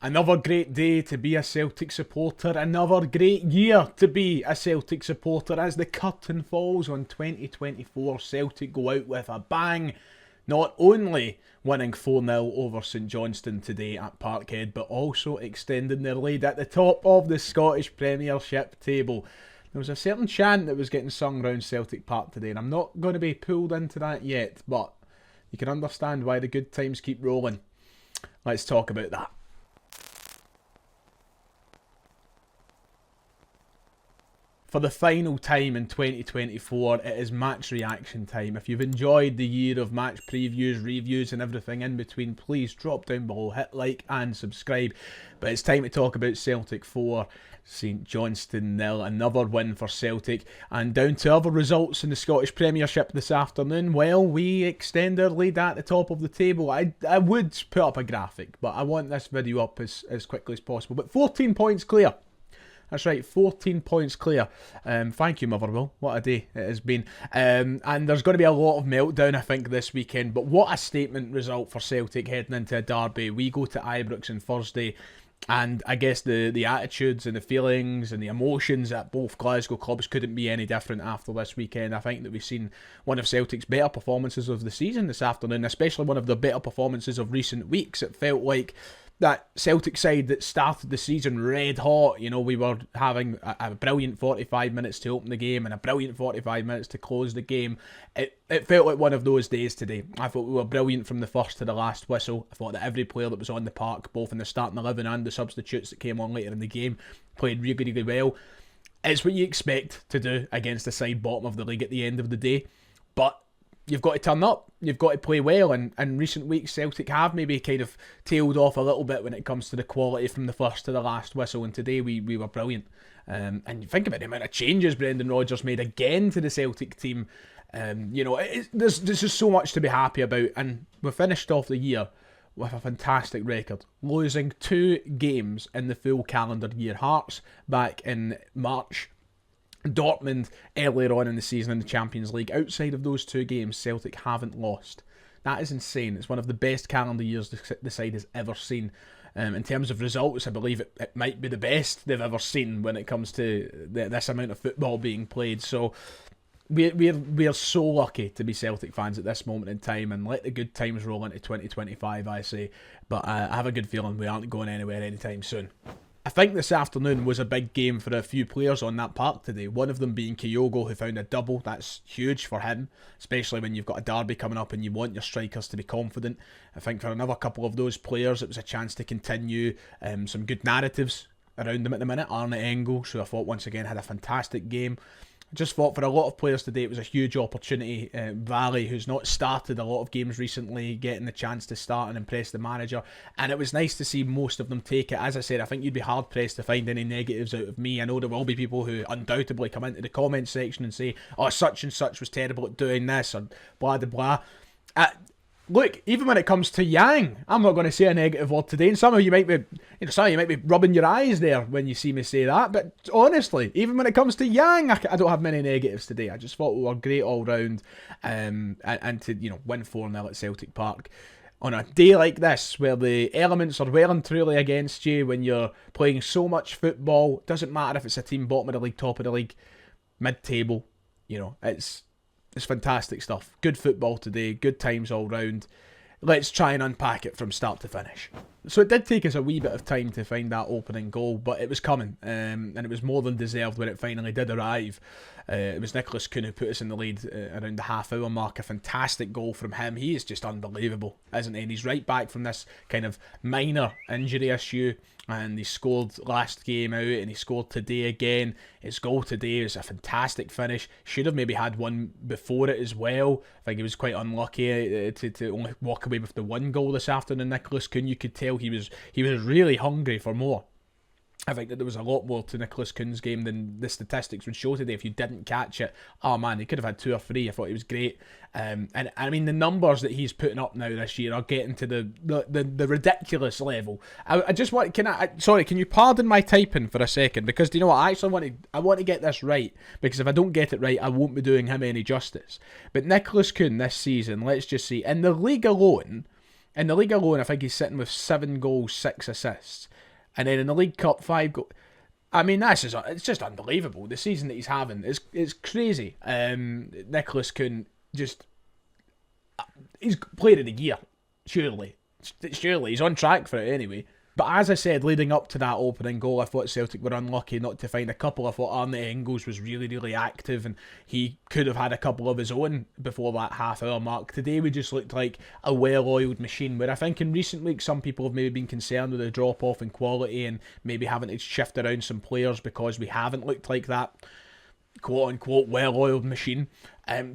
Another great day to be a Celtic supporter, another great year to be a Celtic supporter as the curtain falls on 2024. Celtic go out with a bang, not only winning 4-0 over St Johnstone today at Parkhead, but also extending their lead at the top of the Scottish Premiership table. There was a certain chant that was getting sung round Celtic Park today, and I'm not going to be pulled into that yet, but you can understand why the good times keep rolling. Let's talk about that. For the final time in 2024, it is match reaction time. If you've enjoyed the year of match previews, reviews and everything in between, please drop down below, hit like and subscribe. But it's time to talk about Celtic 4, St Johnstone 0, another win for Celtic. And down to other results in the Scottish Premiership this afternoon, well, we extend our lead at the top of the table. I would put up a graphic, but I want this video up as quickly as possible. But 14 points clear. That's right, 14 points clear. Thank you, Motherwell. What a day it has been. And there's going to be a lot of meltdown, I think, this weekend. But what a statement result for Celtic heading into a derby. We go to Ibrox on Thursday. And I guess the attitudes and the feelings and the emotions at both Glasgow clubs couldn't be any different after this weekend. I think that we've seen one of Celtic's better performances of the season this afternoon, especially one of the better performances of recent weeks. It felt like that Celtic side that started the season red hot. You know, we were having a brilliant 45 minutes to open the game and a brilliant 45 minutes to close the game. It felt like one of those days today. I thought we were brilliant from the first to the last whistle. I thought that every player that was on the park, both in the starting 11 and the substitutes that came on later in the game, played really, really well. It's what you expect to do against the side bottom of the league at the end of the day. But you've got to turn up, you've got to play well, and in recent weeks Celtic have maybe kind of tailed off a little bit when it comes to the quality from the first to the last whistle, and today we were brilliant. And you think about the amount of changes Brendan Rodgers made again to the Celtic team. There's just so much to be happy about, and we finished off the year with a fantastic record, losing 2 games in the full calendar year. Hearts back in March, Dortmund earlier on in the season in the Champions League. Outside of those 2 games, Celtic haven't lost. That is insane. It's one of the best calendar years the side has ever seen. In terms of results, I believe it might be the best they've ever seen when it comes to this amount of football being played. So we're so lucky to be Celtic fans at this moment in time, and let the good times roll into 2025, I say. But I have a good feeling we aren't going anywhere anytime soon. I think this afternoon was a big game for a few players on that park today. One of them being Kyogo, who found a double. That's huge for him, especially when you've got a derby coming up and you want your strikers to be confident. I think for another couple of those players, it was a chance to continue some good narratives around them at the minute. Arne Engel, who I thought once again had a fantastic game. Just thought for a lot of players today it was a huge opportunity. Valley, who's not started a lot of games recently, getting the chance to start and impress the manager, and it was nice to see most of them take it. As I said, I think you'd be hard pressed to find any negatives out of me. I know there will be people who undoubtedly come into the comment section and say, oh, such and such was terrible at doing this, or blah blah blah. Look, even when it comes to Yang, I'm not going to say a negative word today, and some of you might be rubbing your eyes there when you see me say that, but honestly, even when it comes to Yang, I don't have many negatives today. I just thought we were great all round, and to win 4-0 at Celtic Park on a day like this, where the elements are well and truly against you, when you're playing so much football. Doesn't matter if it's a team bottom of the league, top of the league, mid-table, it's fantastic stuff. Good football today, good times all round. Let's try and unpack it from start to finish. So it did take us a wee bit of time to find that opening goal, but it was coming, and it was more than deserved when it finally did arrive. It was Nicholas Kuhn who put us in the lead around the half-hour mark. A fantastic goal from him. He is just unbelievable, isn't he? And he's right back from this kind of minor injury issue, and he scored last game out, and he scored today again. His goal today was a fantastic finish. Should have maybe had one before it as well. I think he was quite unlucky to only walk away with the one goal this afternoon. Nicholas Kuhn, you could tell he was really hungry for more. I think that there was a lot more to Nicholas Kuhn's game than the statistics would show today. If you didn't catch it, oh man, he could have had 2 or 3. I thought he was great. And I mean, the numbers that he's putting up now this year are getting to the ridiculous level. I just want, can you pardon my typing for a second? Because do you know what, I want to get this right, because if I don't get it right, I won't be doing him any justice. But Nicholas Kuhn this season, let's just see, in the league alone, In the league alone, I think he's sitting with 7 goals, 6 assists. And then in the League Cup, 5 goals. I mean, it's just unbelievable. The season that he's having is crazy. Nicholas Kuhn he's player of the year, surely. Surely, he's on track for it anyway. But as I said, leading up to that opening goal, I thought Celtic were unlucky not to find a couple. I thought Arne Engels was really, really active, and he could have had a couple of his own before that half-hour mark. Today, we just looked like a well-oiled machine, where I think in recent weeks, some people have maybe been concerned with a drop-off in quality and maybe having to shift around some players because we haven't looked like that quote-unquote well-oiled machine.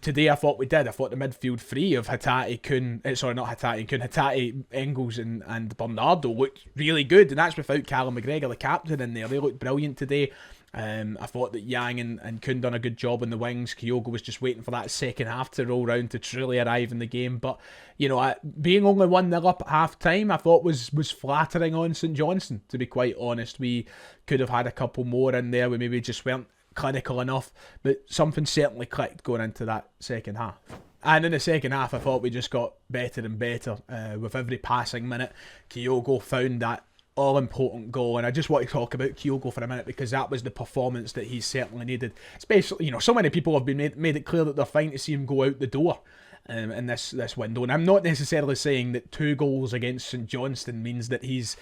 Today I thought we did. I thought the midfield three of Hatate, Kuhn, Hatate, Engels and Bernardo looked really good, and that's without Callum McGregor, the captain, in there. They looked brilliant today. I thought that Yang and Kuhn done a good job on the wings. Kyogo was just waiting for that second half to roll round to truly arrive in the game. But, being only 1-0 up at half-time, I thought was flattering on St Johnstone, to be quite honest. We could have had a couple more in there. We maybe just weren't clinical enough, but something certainly clicked going into that second half. And in the second half, I thought we just got better and better. With every passing minute, Kyogo found that all-important goal, and I just want to talk about Kyogo for a minute, because that was the performance that he certainly needed. Especially, so many people have been made it clear that they're fine to see him go out the door in this window, and I'm not necessarily saying that 2 goals against St Johnstone means that he's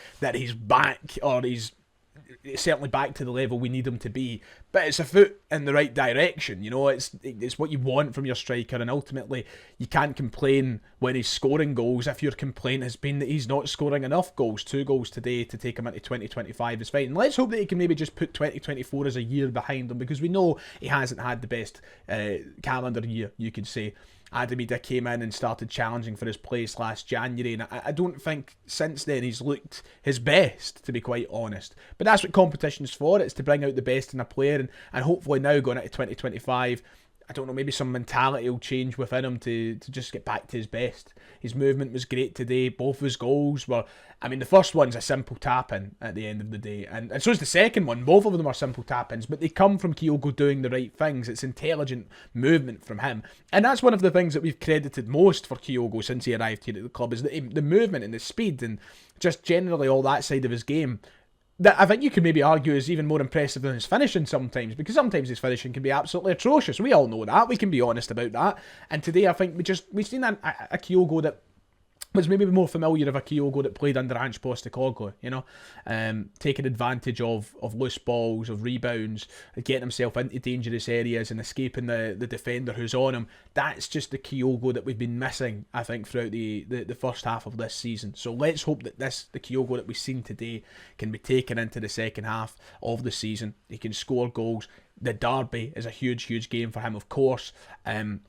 back, or he's certainly back to the level we need him to be, but it's a foot in the right direction. It's what you want from your striker, and ultimately you can't complain when he's scoring goals if your complaint has been that he's not scoring enough goals. 2 goals today to take him into 2025 is fine. And let's hope that he can maybe just put 2024 as a year behind him, because we know he hasn't had the best calendar year, you could say. Adamida came in and started challenging for his place last January, and I don't think since then he's looked his best, to be quite honest. But that's what competition's for. It's to bring out the best in a player, and hopefully now going into 2025, I don't know, maybe some mentality will change within him to just get back to his best. His movement was great today. Both his goals were, the first one's a simple tap-in at the end of the day, and so is the second one. Both of them are simple tap-ins, but they come from Kyogo doing the right things. It's intelligent movement from him, and that's one of the things that we've credited most for Kyogo since he arrived here at the club, is the movement and the speed and just generally all that side of his game. That I think you could maybe argue is even more impressive than his finishing sometimes, because sometimes his finishing can be absolutely atrocious. We all know that. We can be honest about that. And today I think we've seen a Kyogo that was maybe more familiar of a Kyogo that played under Ange Postecoglou, taking advantage of loose balls, of rebounds, getting himself into dangerous areas and escaping the defender who's on him. That's just the Kyogo that we've been missing, I think, throughout the first half of this season. So let's hope that the Kyogo that we've seen today can be taken into the second half of the season. He can score goals. The derby is a huge, huge game for him, of course.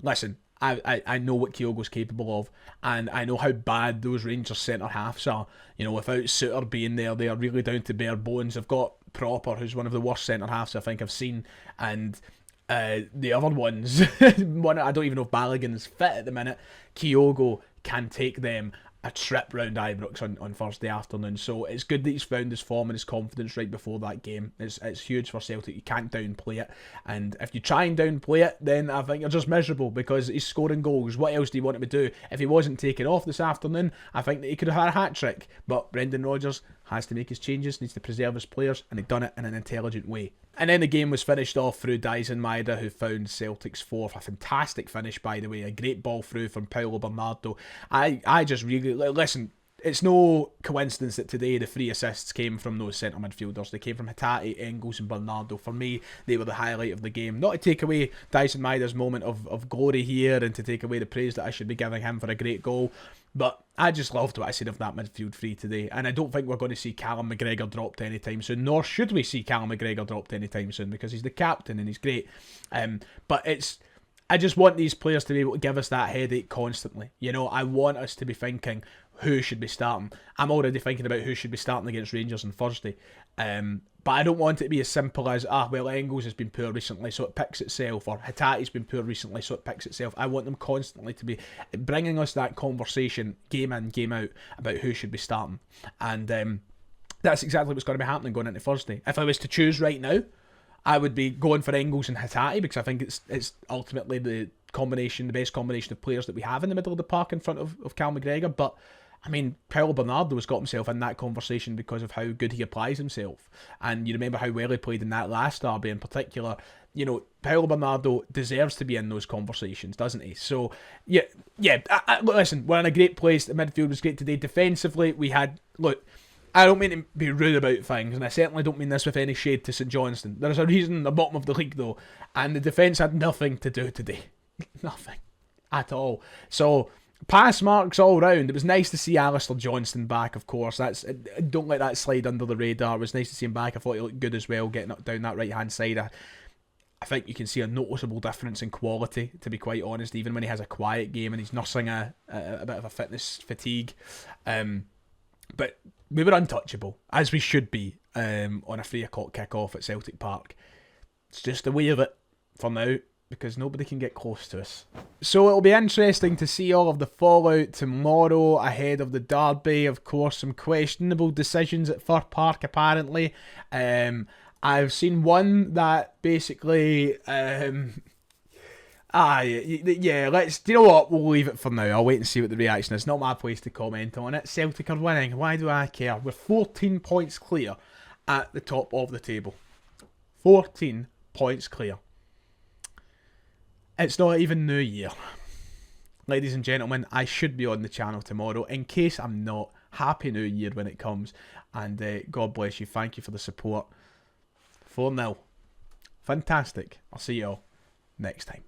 Listen, I know what Kyogo's capable of, and I know how bad those Rangers centre-halves are. Without Suter being there, they are really down to bare bones. They've got Proper, who's one of the worst centre-halves I think I've seen, and the other ones, I don't even know if Balogun's fit at the minute. Kyogo can take them a trip round Ibrox on Thursday afternoon. So it's good that he's found his form and his confidence right before that game. It's huge for Celtic. You can't downplay it. And if you try and downplay it, then I think you're just miserable, because he's scoring goals. What else do you want him to do? If he wasn't taken off this afternoon, I think that he could have had a hat-trick. But Brendan Rodgers has to make his changes, needs to preserve his players, and he's done it in an intelligent way. And then the game was finished off through Dyson Maeda, who found Celtic's fourth. A fantastic finish, by the way. A great ball through from Paulo Bernardo. I just really... Listen, it's no coincidence that today the 3 assists came from those centre midfielders. They came from Hatate, Engels and Bernardo. For me, they were the highlight of the game. Not to take away Dyson Maeda's moment of glory here and to take away the praise that I should be giving him for a great goal, but I just loved what I said of that midfield 3 today, and I don't think we're going to see Callum McGregor dropped anytime soon, nor should we see Callum McGregor dropped anytime soon, because he's the captain and he's great. But I just want these players to be able to give us that headache constantly. I want us to be thinking who should be starting. I'm already thinking about who should be starting against Rangers on Thursday. But I don't want it to be as simple as, Engels has been poor recently, so it picks itself, or Hatate's been poor recently, so it picks itself. I want them constantly to be bringing us that conversation, game in, game out, about who should be starting. And that's exactly what's going to be happening going into Thursday. If I was to choose right now, I would be going for Engels and Hatate, because I think it's ultimately the best combination of players that we have in the middle of the park in front of Cal McGregor. But I mean, Paolo Bernardo's got himself in that conversation because of how good he applies himself. And you remember how well he played in that last derby in particular. You know, Paolo Bernardo deserves to be in those conversations, doesn't he? So, listen, we're in a great place. The midfield was great today. Defensively, we had, look, I don't mean to be rude about things, and I certainly don't mean this with any shade to St Johnstone. There's a reason the bottom of the league, though, and the defence had nothing to do today. Nothing. At all. So, pass marks all round. It was nice to see Alistair Johnston back, of course. Don't let that slide under the radar. It was nice to see him back. I thought he looked good as well, getting up down that right-hand side. I think you can see a noticeable difference in quality, to be quite honest, even when he has a quiet game and he's nursing a bit of a fitness fatigue. But we were untouchable, as we should be, on a 3 o'clock kick-off at Celtic Park. It's just the way of it for now, because nobody can get close to us. So it'll be interesting to see all of the fallout tomorrow ahead of the derby. Of course, some questionable decisions at Fir Park, apparently. I've seen one that basically... do you know what? We'll leave it for now. I'll wait and see what the reaction is. Not my place to comment on it. Celtic are winning. Why do I care? We're 14 points clear at the top of the table. 14 points clear. It's not even New Year. Ladies and gentlemen, I should be on the channel tomorrow. In case I'm not, Happy New Year when it comes. And God bless you. Thank you for the support. 4-0. Fantastic. I'll see you all next time.